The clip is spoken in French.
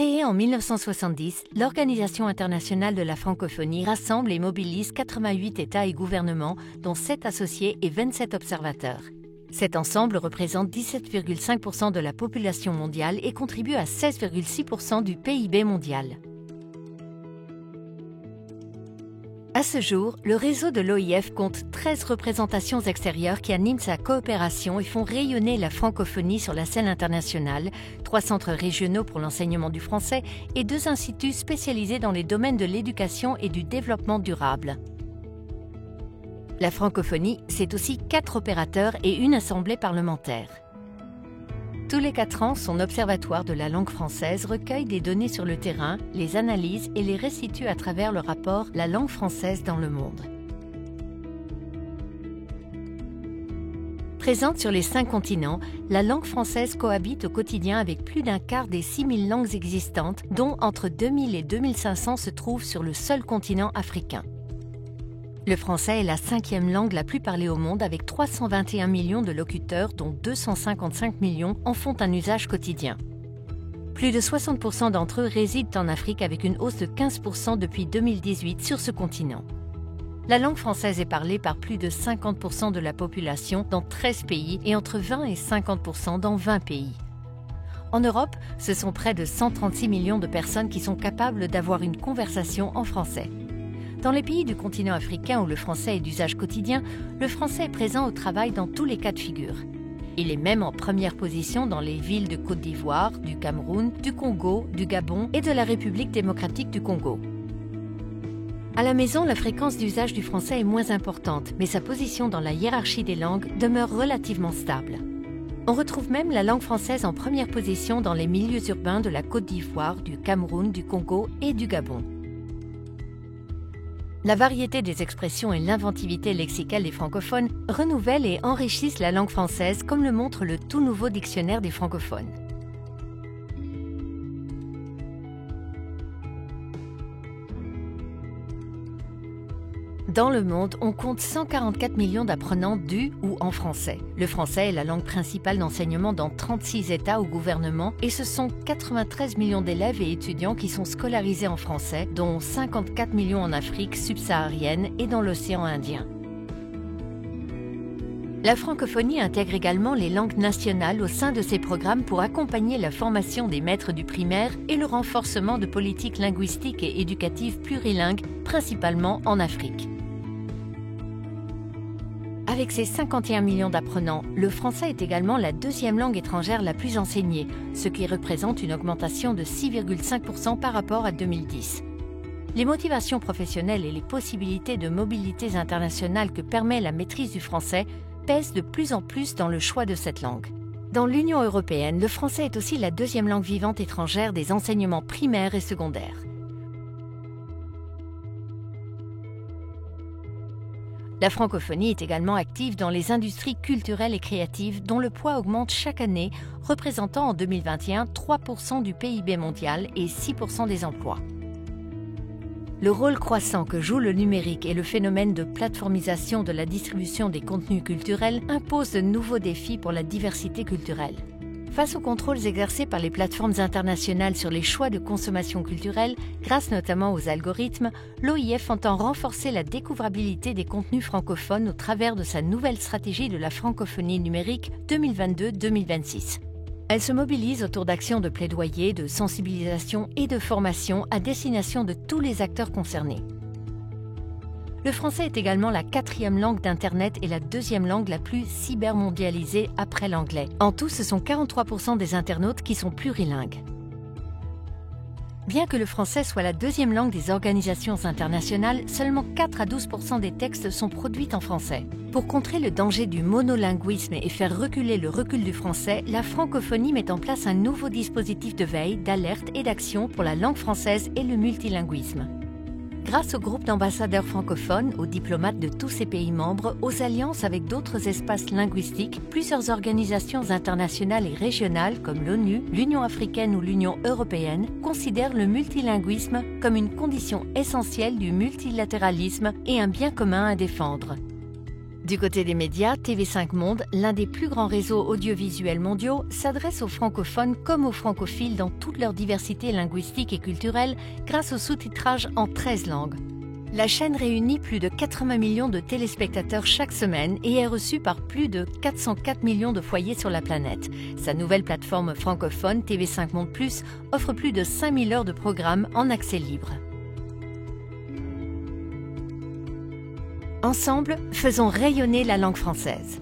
Créée en 1970, l'Organisation internationale de la francophonie rassemble et mobilise 88 États et gouvernements, dont 7 associés et 27 observateurs. Cet ensemble représente 17,5% de la population mondiale et contribue à 16,6% du PIB mondial. À ce jour, le réseau de l'OIF compte 13 représentations extérieures qui animent sa coopération et font rayonner la francophonie sur la scène internationale, 3 centres régionaux pour l'enseignement du français et 2 instituts spécialisés dans les domaines de l'éducation et du développement durable. La francophonie, c'est aussi 4 opérateurs et une assemblée parlementaire. Tous les 4 ans, son observatoire de la langue française recueille des données sur le terrain, les analyse et les restitue à travers le rapport « La langue française dans le monde ». Présente sur les 5 continents, la langue française cohabite au quotidien avec plus d'un quart des 6000 langues existantes, dont entre 2000 et 2500 se trouvent sur le seul continent africain. Le français est la 5e langue la plus parlée au monde avec 321 millions de locuteurs dont 255 millions en font un usage quotidien. Plus de 60% d'entre eux résident en Afrique avec une hausse de 15% depuis 2018 sur ce continent. La langue française est parlée par plus de 50% de la population dans 13 pays et entre 20 et 50% dans 20 pays. En Europe, ce sont près de 136 millions de personnes qui sont capables d'avoir une conversation en français. Dans les pays du continent africain où le français est d'usage quotidien, le français est présent au travail dans tous les cas de figure. Il est même en première position dans les villes de Côte d'Ivoire, du Cameroun, du Congo, du Gabon et de la République démocratique du Congo. À la maison, la fréquence d'usage du français est moins importante, mais sa position dans la hiérarchie des langues demeure relativement stable. On retrouve même la langue française en première position dans les milieux urbains de la Côte d'Ivoire, du Cameroun, du Congo et du Gabon. La variété des expressions et l'inventivité lexicale des francophones renouvellent et enrichissent la langue française comme le montre le tout nouveau dictionnaire des francophones. Dans le monde, on compte 144 millions d'apprenants du ou en français. Le français est la langue principale d'enseignement dans 36 États ou gouvernements et ce sont 93 millions d'élèves et étudiants qui sont scolarisés en français, dont 54 millions en Afrique subsaharienne et dans l'océan Indien. La francophonie intègre également les langues nationales au sein de ses programmes pour accompagner la formation des maîtres du primaire et le renforcement de politiques linguistiques et éducatives plurilingues, principalement en Afrique. Avec ses 51 millions d'apprenants, le français est également la 2e langue étrangère la plus enseignée, ce qui représente une augmentation de 6,5% par rapport à 2010. Les motivations professionnelles et les possibilités de mobilité internationale que permet la maîtrise du français pèsent de plus en plus dans le choix de cette langue. Dans l'Union européenne, le français est aussi la 2e langue vivante étrangère des enseignements primaires et secondaires. La francophonie est également active dans les industries culturelles et créatives dont le poids augmente chaque année, représentant en 2021 3% du PIB mondial et 6% des emplois. Le rôle croissant que joue le numérique et le phénomène de plateformisation de la distribution des contenus culturels imposent de nouveaux défis pour la diversité culturelle. Face aux contrôles exercés par les plateformes internationales sur les choix de consommation culturelle, grâce notamment aux algorithmes, l'OIF entend renforcer la découvrabilité des contenus francophones au travers de sa nouvelle stratégie de la francophonie numérique 2022-2026. Elle se mobilise autour d'actions de plaidoyer, de sensibilisation et de formation à destination de tous les acteurs concernés. Le français est également la 4e langue d'Internet et la 2e langue la plus cybermondialisée après l'anglais. En tout, ce sont 43% des internautes qui sont plurilingues. Bien que le français soit la 2e langue des organisations internationales, seulement 4 à 12% des textes sont produits en français. Pour contrer le danger du monolinguisme et faire reculer le recul du français, la francophonie met en place un nouveau dispositif de veille, d'alerte et d'action pour la langue française et le multilinguisme. Grâce au groupe d'ambassadeurs francophones, aux diplomates de tous ces pays membres, aux alliances avec d'autres espaces linguistiques, plusieurs organisations internationales et régionales comme l'ONU, l'Union africaine ou l'Union européenne considèrent le multilinguisme comme une condition essentielle du multilatéralisme et un bien commun à défendre. Du côté des médias, TV5 Monde, l'un des plus grands réseaux audiovisuels mondiaux, s'adresse aux francophones comme aux francophiles dans toute leur diversité linguistique et culturelle grâce au sous-titrage en 13 langues. La chaîne réunit plus de 80 millions de téléspectateurs chaque semaine et est reçue par plus de 404 millions de foyers sur la planète. Sa nouvelle plateforme francophone TV5 Monde Plus offre plus de 5000 heures de programmes en accès libre. Ensemble, faisons rayonner la langue française.